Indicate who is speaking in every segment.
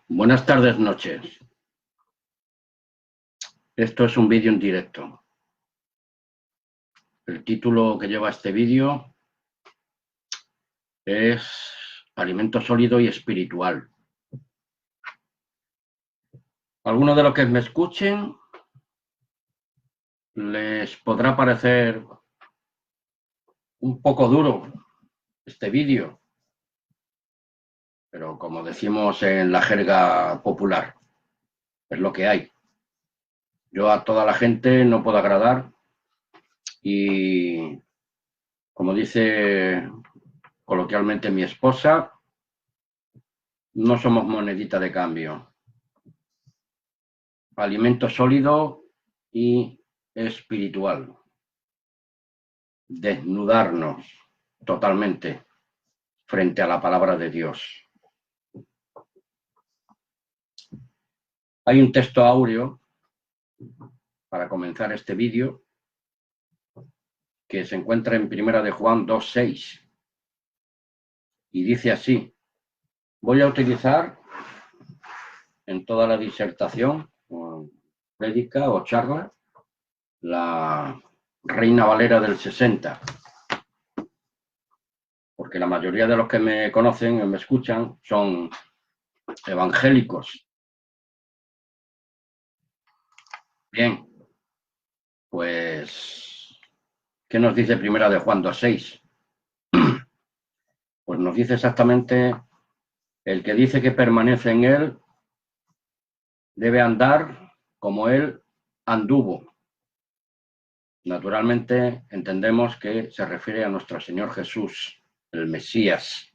Speaker 1: Buenas tardes, noches. Esto es un vídeo en directo. El título que lleva este vídeo es Alimento sólido y espiritual. Algunos de los que me escuchen les podrá parecer un poco duro este vídeo, pero como decimos en la jerga popular, es lo que hay. Yo a toda la gente no puedo agradar y, como dice coloquialmente mi esposa, no somos monedita de cambio. Alimento sólido y espiritual. Desnudarnos totalmente frente a la palabra de Dios. Hay un texto áureo para comenzar este vídeo que se encuentra en Primera de Juan 2:6 y dice así. Voy a utilizar en toda la disertación, prédica o charla, la Reina Valera del 60, porque la mayoría de los que me conocen y me escuchan son evangélicos. Bien, pues, ¿qué nos dice Primera de Juan 2:6? Pues nos dice exactamente: el que dice que permanece en él debe andar como él anduvo. Naturalmente entendemos que se refiere a nuestro Señor Jesús, el Mesías.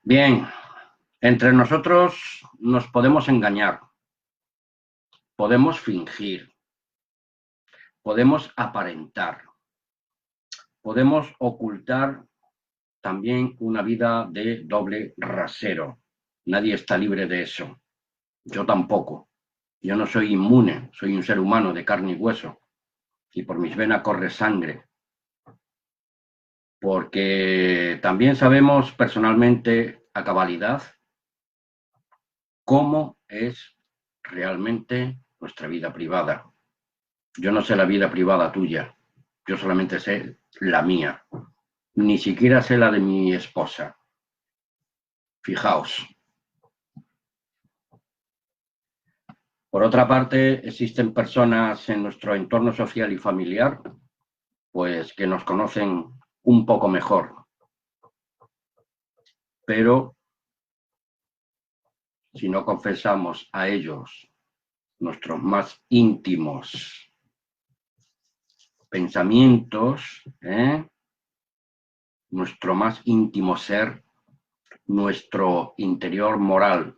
Speaker 1: Bien, entre nosotros nos podemos engañar, podemos fingir, podemos aparentar, podemos ocultar también una vida de doble rasero. Nadie está libre de eso. Yo tampoco. Yo no soy inmune, soy un ser humano de carne y hueso. Y por mis venas corre sangre. Porque también sabemos personalmente a cabalidad cómo es realmente nuestra vida privada. Yo no sé la vida privada tuya. Yo solamente sé la mía. Ni siquiera sé la de mi esposa. Fijaos. Por otra parte, existen personas en nuestro entorno social y familiar, pues que nos conocen un poco mejor. Pero si no confesamos a ellos nuestros más íntimos pensamientos, nuestro más íntimo ser, nuestro interior moral,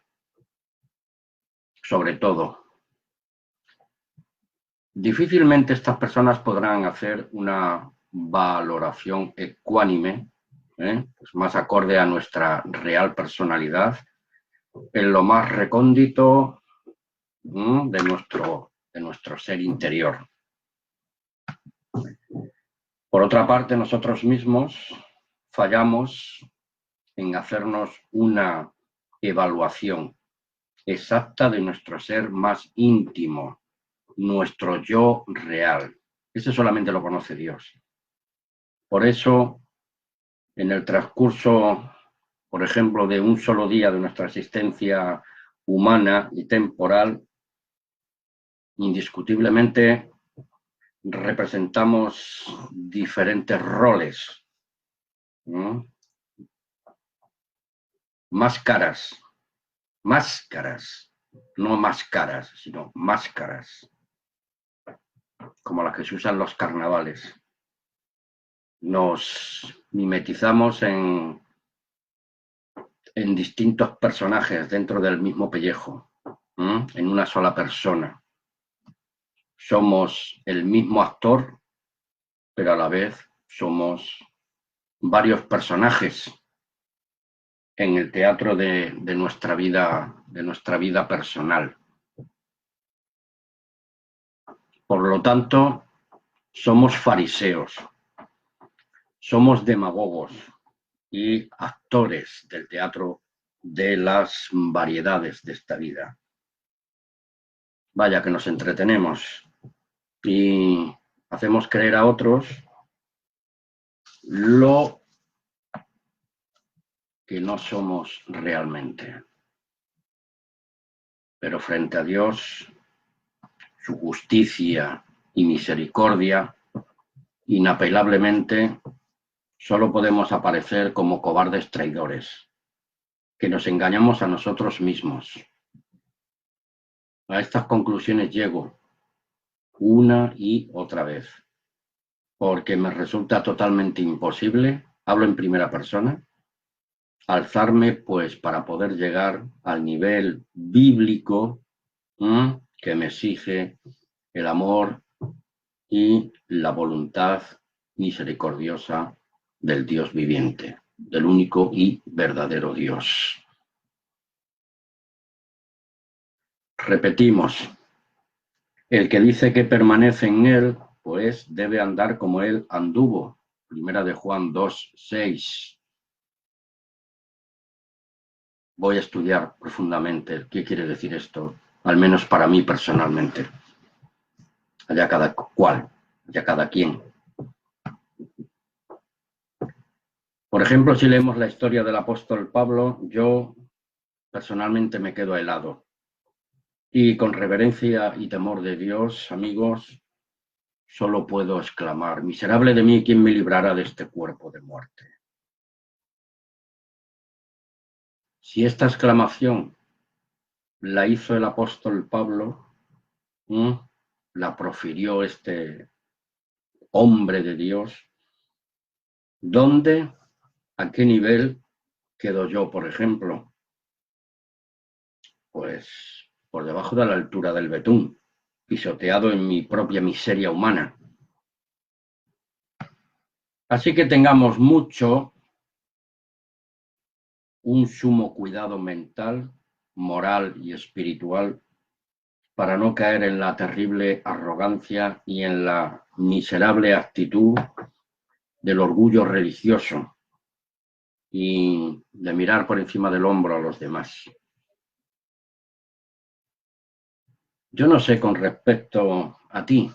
Speaker 1: sobre todo, difícilmente estas personas podrán hacer una valoración ecuánime, pues más acorde a nuestra real personalidad, en lo más recóndito de nuestro ser interior. Por otra parte, nosotros mismos fallamos en hacernos una evaluación exacta de nuestro ser más íntimo, nuestro yo real. Ese solamente lo conoce Dios. Por eso, en el transcurso, por ejemplo, de un solo día de nuestra existencia humana y temporal, indiscutiblemente representamos diferentes roles, máscaras, no máscaras, sino máscaras, como las que se usan en los carnavales. Nos mimetizamos en distintos personajes dentro del mismo pellejo, en una sola persona. Somos el mismo actor, pero a la vez somos varios personajes en el teatro de nuestra vida personal. Por lo tanto, somos fariseos, somos demagogos, y actores del teatro de las variedades de esta vida. Vaya que nos entretenemos y hacemos creer a otros lo que no somos realmente. Pero frente a Dios, su justicia y misericordia, inapelablemente, solo podemos aparecer como cobardes traidores, que nos engañamos a nosotros mismos. A estas conclusiones llego una y otra vez, porque me resulta totalmente imposible, hablo en primera persona, alzarme pues para poder llegar al nivel bíblico que me exige el amor y la voluntad misericordiosa del Dios viviente, del único y verdadero Dios. Repetimos, el que dice que permanece en él, pues debe andar como él anduvo. Primera de Juan 2:6. Voy a estudiar profundamente qué quiere decir esto, al menos para mí personalmente. Allá cada cual, allá cada quien. Por ejemplo, si leemos la historia del apóstol Pablo, yo personalmente me quedo helado. Y con reverencia y temor de Dios, amigos, solo puedo exclamar, miserable de mí, ¿quién me librará de este cuerpo de muerte? Si esta exclamación la hizo el apóstol Pablo, la profirió este hombre de Dios, ¿dónde, a qué nivel quedo yo, por ejemplo? Pues por debajo de la altura del betún, pisoteado en mi propia miseria humana. Así que tengamos un sumo cuidado mental, moral y espiritual para no caer en la terrible arrogancia y en la miserable actitud del orgullo religioso y de mirar por encima del hombro a los demás. Yo no sé con respecto a ti,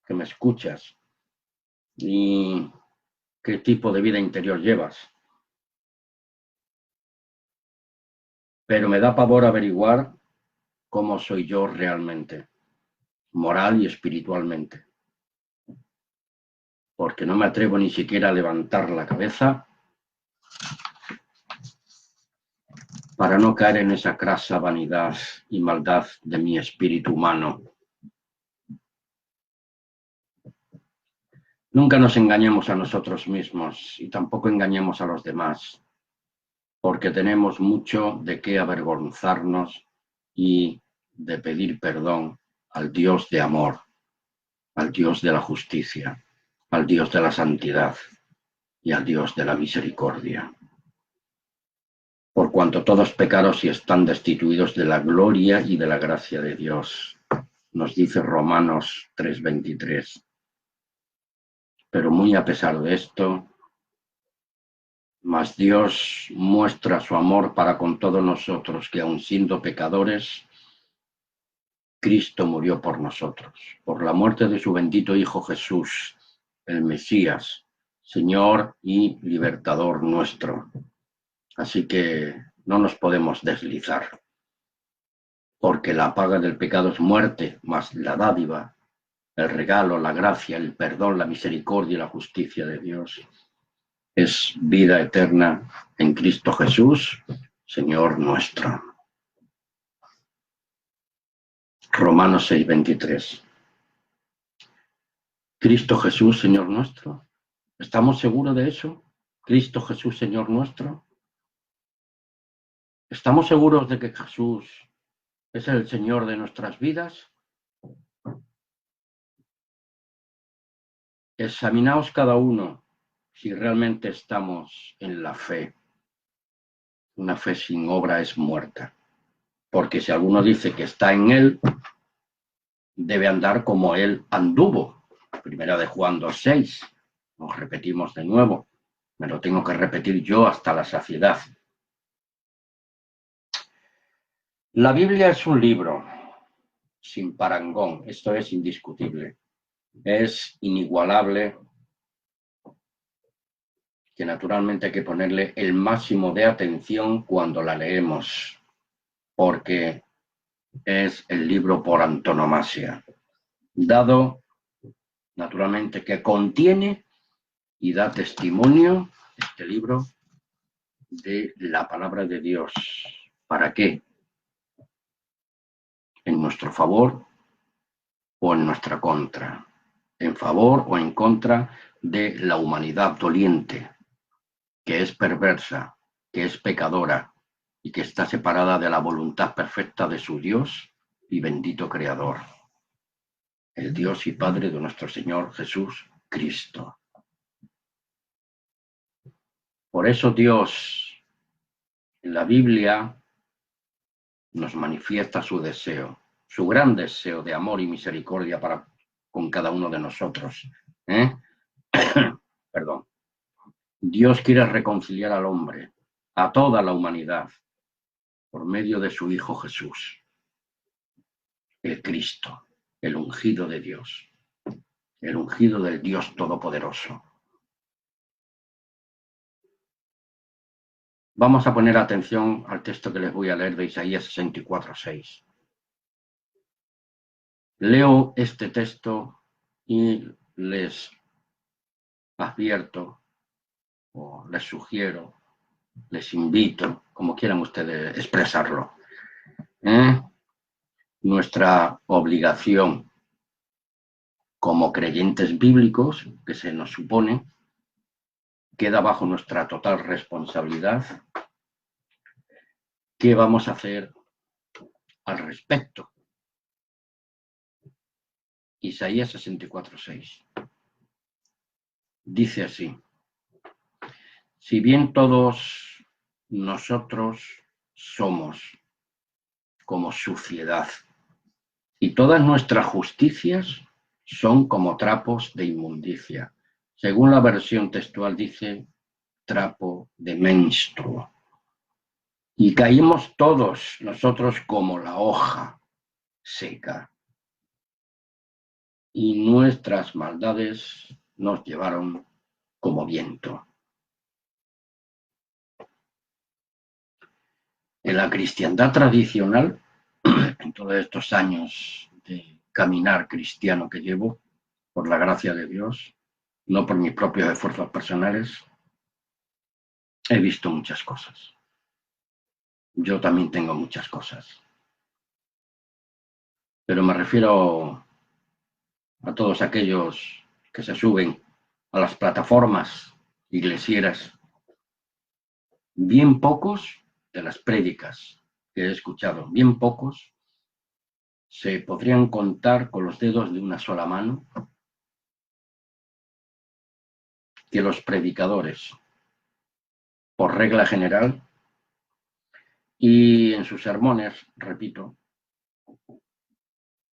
Speaker 1: que me escuchas, y qué tipo de vida interior llevas, pero me da pavor averiguar cómo soy yo realmente, moral y espiritualmente, porque no me atrevo ni siquiera a levantar la cabeza para no caer en esa crasa vanidad y maldad de mi espíritu humano. Nunca nos engañemos a nosotros mismos y tampoco engañemos a los demás, porque tenemos mucho de qué avergonzarnos y de pedir perdón al Dios de amor, al Dios de la justicia, al Dios de la santidad y al Dios de la misericordia. Por cuanto todos pecados y están destituidos de la gloria y de la gracia de Dios, nos dice Romanos 3:23. Pero muy a pesar de esto, mas Dios muestra su amor para con todos nosotros, que aun siendo pecadores, Cristo murió por nosotros, por la muerte de su bendito Hijo Jesús, el Mesías, Señor y Libertador nuestro. Así que no nos podemos deslizar, porque la paga del pecado es muerte, mas la dádiva, el regalo, la gracia, el perdón, la misericordia y la justicia de Dios es vida eterna en Cristo Jesús, Señor nuestro. Romanos 6:23. Cristo Jesús, Señor nuestro. ¿Estamos seguros de eso? Cristo Jesús, Señor nuestro. ¿Estamos seguros de que Jesús es el Señor de nuestras vidas? Examinaos cada uno si realmente estamos en la fe. Una fe sin obra es muerta. Porque si alguno dice que está en él, debe andar como él anduvo. Primera de Juan 2:6. Nos repetimos de nuevo. Me lo tengo que repetir yo hasta la saciedad. La Biblia es un libro sin parangón, esto es indiscutible. Es inigualable, que naturalmente hay que ponerle el máximo de atención cuando la leemos, porque es el libro por antonomasia, dado naturalmente que contiene y da testimonio este libro de la palabra de Dios. ¿Para qué? En nuestro favor o en nuestra contra, en favor o en contra de la humanidad doliente, que es perversa, que es pecadora y que está separada de la voluntad perfecta de su Dios y bendito Creador, el Dios y Padre de nuestro Señor Jesús Cristo. Por eso Dios en la Biblia nos manifiesta su deseo, su gran deseo de amor y misericordia para con cada uno de nosotros. Perdón. Dios quiere reconciliar al hombre, a toda la humanidad, por medio de su Hijo Jesús, el Cristo, el ungido de Dios, el ungido del Dios Todopoderoso. Vamos a poner atención al texto que les voy a leer de Isaías 64:6. Leo este texto y les advierto, o les sugiero, les invito, como quieran ustedes expresarlo, nuestra obligación como creyentes bíblicos, que se nos supone, queda bajo nuestra total responsabilidad. ¿Qué vamos a hacer al respecto? Isaías 64:6. Dice así: si bien todos nosotros somos como suciedad y todas nuestras justicias son como trapos de inmundicia. Según la versión textual dice trapo de menstruo. Y caímos todos nosotros como la hoja seca. Y nuestras maldades nos llevaron como viento. En la cristiandad tradicional, en todos estos años de caminar cristiano que llevo, por la gracia de Dios, no por mis propios esfuerzos personales, he visto muchas cosas. Yo también tengo muchas cosas. Pero me refiero a todos aquellos que se suben a las plataformas iglesieras. Bien pocos de las prédicas que he escuchado, bien pocos, se podrían contar con los dedos de una sola mano que los predicadores, por regla general, y en sus sermones, repito,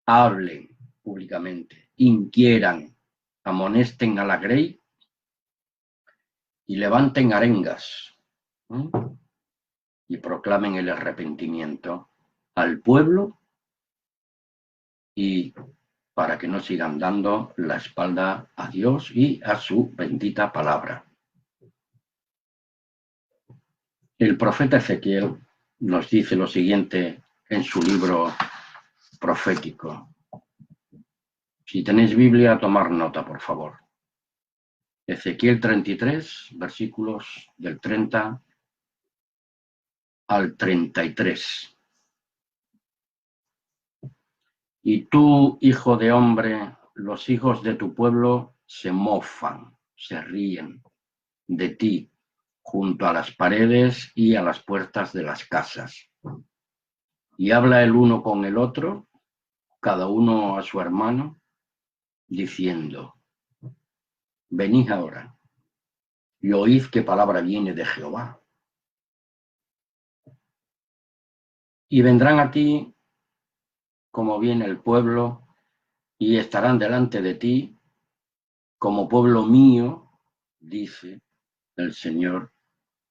Speaker 1: hablen públicamente, inquieran, amonesten a la grey y levanten arengas, y proclamen el arrepentimiento al pueblo y para que no sigan dando la espalda a Dios y a su bendita palabra. El profeta Ezequiel nos dice lo siguiente en su libro profético. Si tenéis Biblia, tomar nota, por favor. Ezequiel 33, versículos del 30 al 33. Y tú, hijo de hombre, los hijos de tu pueblo se mofan, se ríen de ti junto a las paredes y a las puertas de las casas. Y habla el uno con el otro, cada uno a su hermano, diciendo: venid ahora y oíd qué palabra viene de Jehová. Y vendrán a ti como viene el pueblo, y estarán delante de ti como pueblo mío, dice el Señor,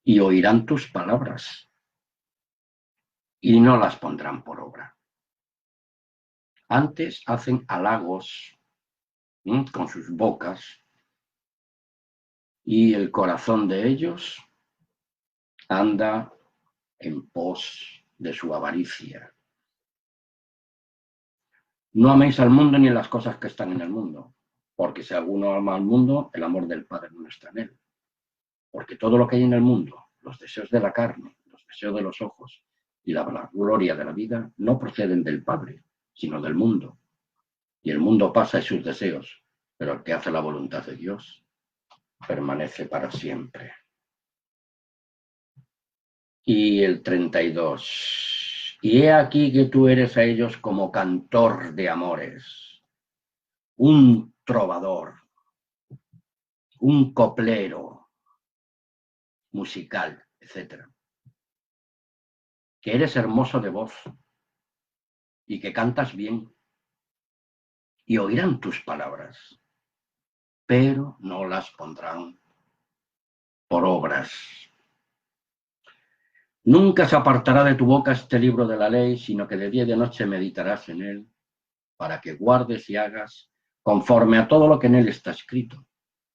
Speaker 1: y oirán tus palabras, y no las pondrán por obra. Antes hacen halagos con sus bocas, y el corazón de ellos anda en pos de su avaricia. No améis al mundo ni las cosas que están en el mundo, porque si alguno ama al mundo, el amor del Padre no está en él. Porque todo lo que hay en el mundo, los deseos de la carne, los deseos de los ojos y la gloria de la vida, no proceden del Padre, sino del mundo. Y el mundo pasa y sus deseos, pero el que hace la voluntad de Dios permanece para siempre. Y el 32. Y he aquí que tú eres a ellos como cantor de amores, un trovador, un coplero musical, etc. Que eres hermoso de voz y que cantas bien, y oirán tus palabras, pero no las pondrán por obras. Nunca se apartará de tu boca este libro de la ley, sino que de día y de noche meditarás en él, para que guardes y hagas conforme a todo lo que en él está escrito,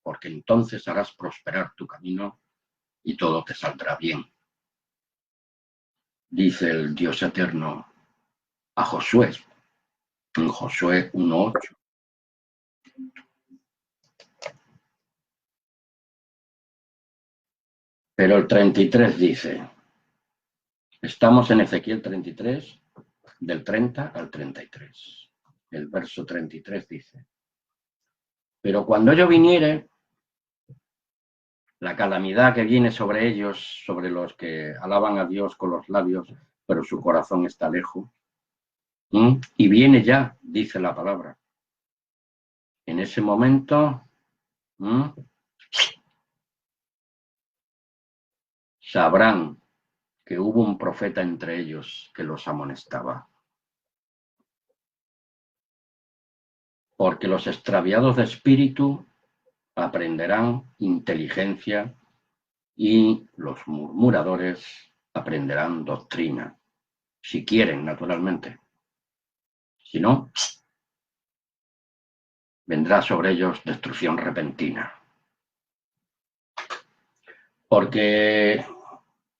Speaker 1: porque entonces harás prosperar tu camino y todo te saldrá bien. Dice el Dios eterno a Josué, en Josué 1:8. Pero el 33 dice, estamos en Ezequiel 33, del 30 al 33. El verso 33 dice, pero cuando yo viniere, la calamidad que viene sobre ellos, sobre los que alaban a Dios con los labios, pero su corazón está lejos, y viene ya, dice la palabra. En ese momento, sabrán que hubo un profeta entre ellos que los amonestaba. Porque los extraviados de espíritu aprenderán inteligencia y los murmuradores aprenderán doctrina, si quieren, naturalmente. Si no, vendrá sobre ellos destrucción repentina. Porque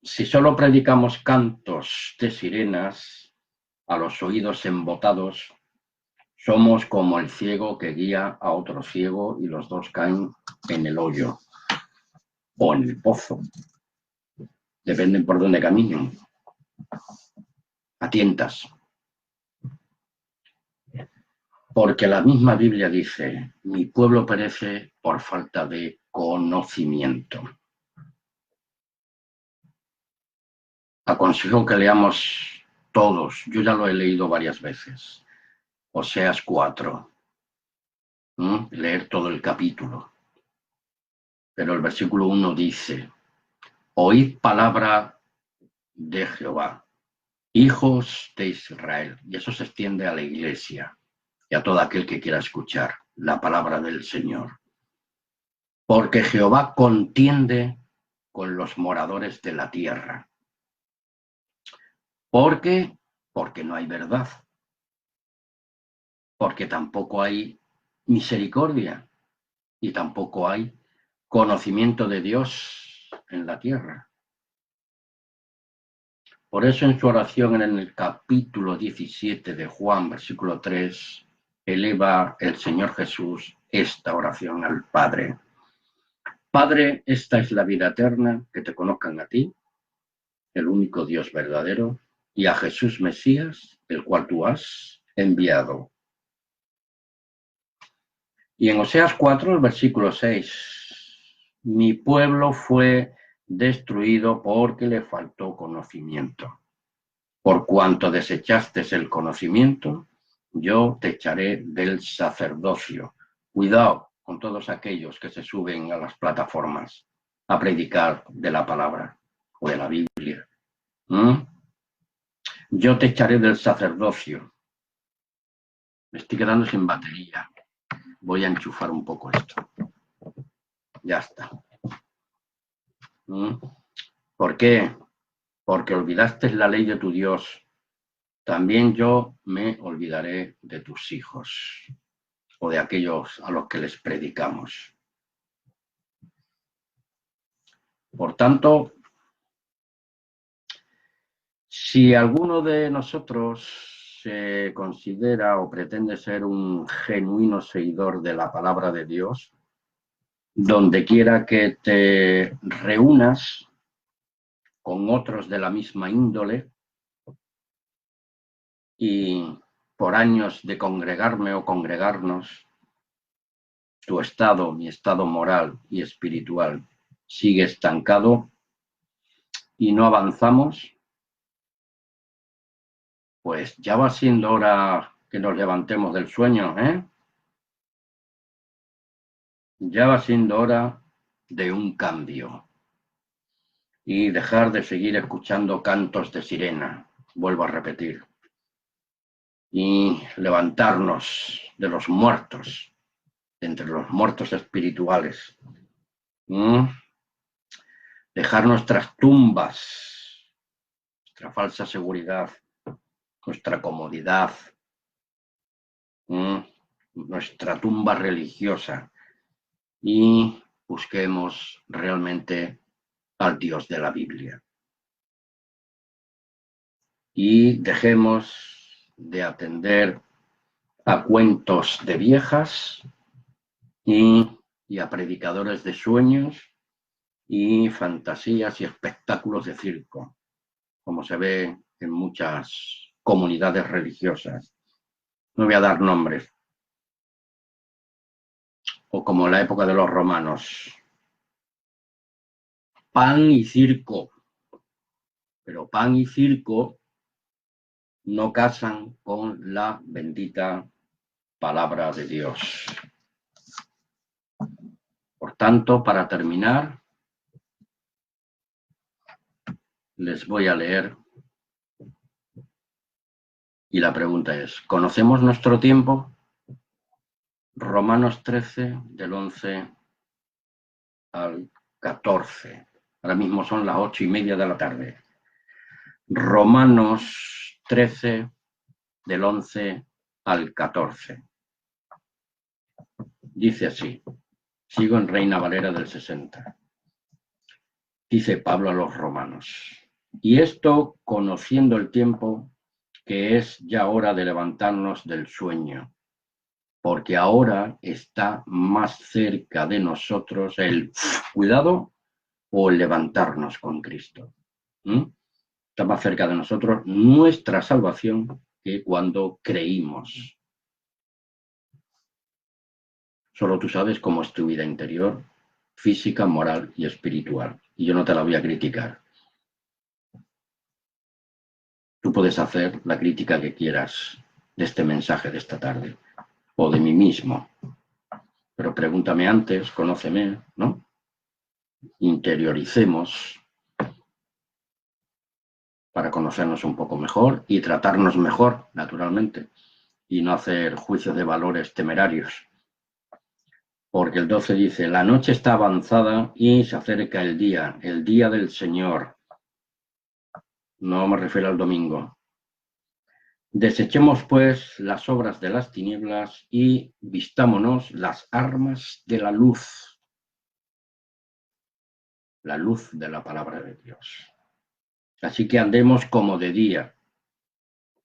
Speaker 1: si solo predicamos cantos de sirenas a los oídos embotados, somos como el ciego que guía a otro ciego y los dos caen en el hoyo o en el pozo. Dependen por dónde caminen. A tientas. Porque la misma Biblia dice, mi pueblo perece por falta de conocimiento. Aconsejo que leamos todos, yo ya lo he leído varias veces, Oseas 4, leer todo el capítulo. Pero el versículo 1 dice, oíd palabra de Jehová, hijos de Israel, y eso se extiende a la iglesia y a todo aquel que quiera escuchar la palabra del Señor. Porque Jehová contiende con los moradores de la tierra. ¿Por qué? Porque no hay verdad. Porque tampoco hay misericordia y tampoco hay conocimiento de Dios en la tierra. Por eso en su oración en el capítulo 17 de Juan, versículo 3, eleva el Señor Jesús esta oración al Padre. Padre, esta es la vida eterna, que te conozcan a ti, el único Dios verdadero, y a Jesús Mesías, el cual tú has enviado. Y en Oseas 4, el versículo 6, mi pueblo fue destruido porque le faltó conocimiento. Por cuanto desechaste el conocimiento, yo te echaré del sacerdocio. Cuidado con todos aquellos que se suben a las plataformas a predicar de la palabra o de la Biblia. Yo te echaré del sacerdocio. Me estoy quedando sin batería. Voy a enchufar un poco esto. Ya está. ¿Por qué? Porque olvidaste la ley de tu Dios. También yo me olvidaré de tus hijos o de aquellos a los que les predicamos. Por tanto, si alguno de nosotros se considera o pretende ser un genuino seguidor de la palabra de Dios, donde quiera que te reúnas con otros de la misma índole y por años de congregarme o congregarnos, tu estado, mi estado moral y espiritual sigue estancado y no avanzamos, pues ya va siendo hora que nos levantemos del sueño, ¿eh? Ya va siendo hora de un cambio y dejar de seguir escuchando cantos de sirena, vuelvo a repetir, y levantarnos de los muertos, entre los muertos espirituales, dejar nuestras tumbas, nuestra falsa seguridad, nuestra comodidad, nuestra tumba religiosa y busquemos realmente al Dios de la Biblia. Y dejemos de atender a cuentos de viejas y a predicadores de sueños y fantasías y espectáculos de circo, como se ve en muchas comunidades religiosas. No voy a dar nombres. O como en la época de los romanos. Pan y circo. Pero pan y circo no casan con la bendita palabra de Dios. Por tanto, para terminar, les voy a leer. Y la pregunta es, ¿conocemos nuestro tiempo? Romanos 13, del 11 al 14. Ahora mismo son las 8:30 de la tarde. Romanos 13, del 11 al 14. Dice así, sigo en Reina Valera del 60. Dice Pablo a los romanos, y esto conociendo el tiempo, que es ya hora de levantarnos del sueño, porque ahora está más cerca de nosotros el cuidado o el levantarnos con Cristo. Está más cerca de nosotros nuestra salvación que cuando creímos. Solo tú sabes cómo es tu vida interior, física, moral y espiritual. Y yo no te la voy a criticar. Tú puedes hacer la crítica que quieras de este mensaje de esta tarde, o de mí mismo. Pero pregúntame antes, conóceme, ¿no? Interioricemos para conocernos un poco mejor y tratarnos mejor, naturalmente, y no hacer juicios de valores temerarios. Porque el 12 dice, la noche está avanzada y se acerca el día del Señor. No me refiero al domingo. Desechemos, pues, las obras de las tinieblas y vistámonos las armas de la luz de la palabra de Dios. Así que andemos como de día,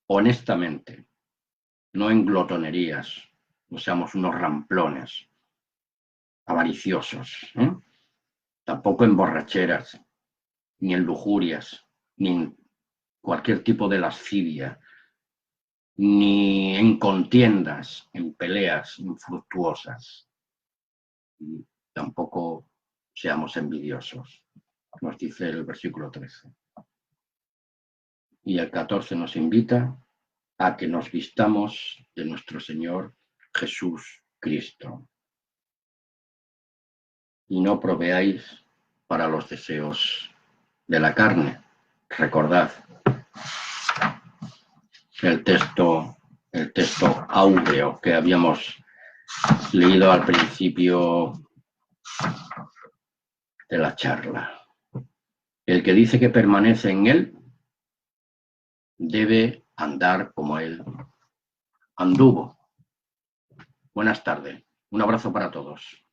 Speaker 1: honestamente, no en glotonerías, no seamos unos ramplones, avariciosos, tampoco en borracheras, ni en lujurias, ni en cualquier tipo de lascivia, ni en contiendas, en peleas infructuosas. Y tampoco seamos envidiosos, nos dice el versículo 13. Y el 14 nos invita a que nos vistamos de nuestro Señor Jesús Cristo. Y no proveáis para los deseos de la carne. Recordad el texto áureo que habíamos leído al principio de la charla. El que dice que permanece en él debe andar como él anduvo. Buenas tardes. Un abrazo para todos.